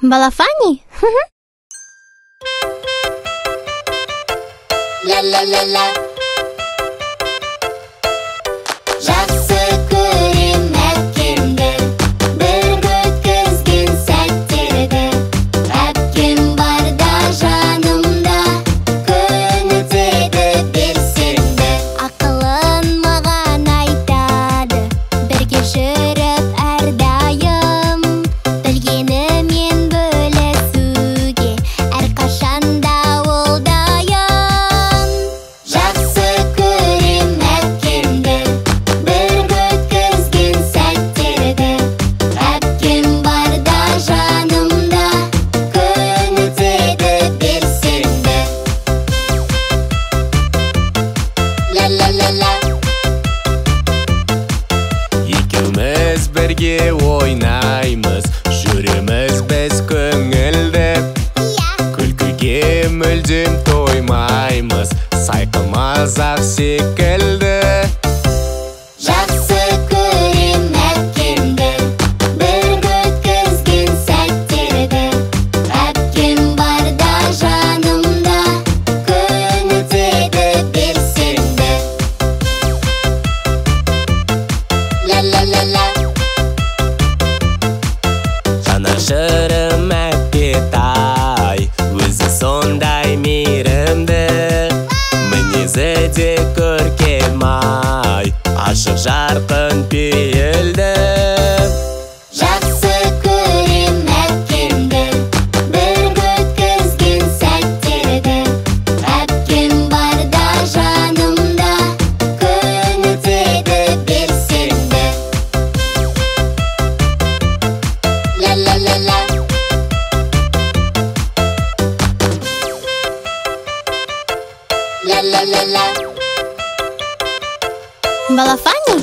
Балафани? Ля-ля-ля-ля. Жақсы көрем әпкемді, бірге өткізген сәттерді. Әпкем барда жанымда, күн өтеді белсенді. Ақылын маған айтады, бірге жүріп әрдайым. Білгенімен бөлісуге, әрқашанда ол дайын. Жақсы көрем әпкемді, бірге өткізген сәттерді. Әпкем барда жанымда, күн өтеді белсенді. Ля-ля-ля-ля. Екеуміз бірге ойнаймыз, жүреміз біз көңілді. Күлкіге мүлдем тоймаймыз, сайқымазақ секілді. Жақсы көрем әпкемді, бірге өткізген сәттерді. Әпкем барда жанымда, күн өтеді белсенді. Ля-ля-ля-ля. Жанашырым әпкетай, өзі сондай мейірімді. Мінезі де көркем-ай, ашық жарқын пейілді. Жақсы көрем әпкемді, бірге өткізген сәттерді. Әпкем барда жанымда, күн өтеді белсенді. Ля-ля-ля-ля. Ля-ля-ля-ля. Балафани?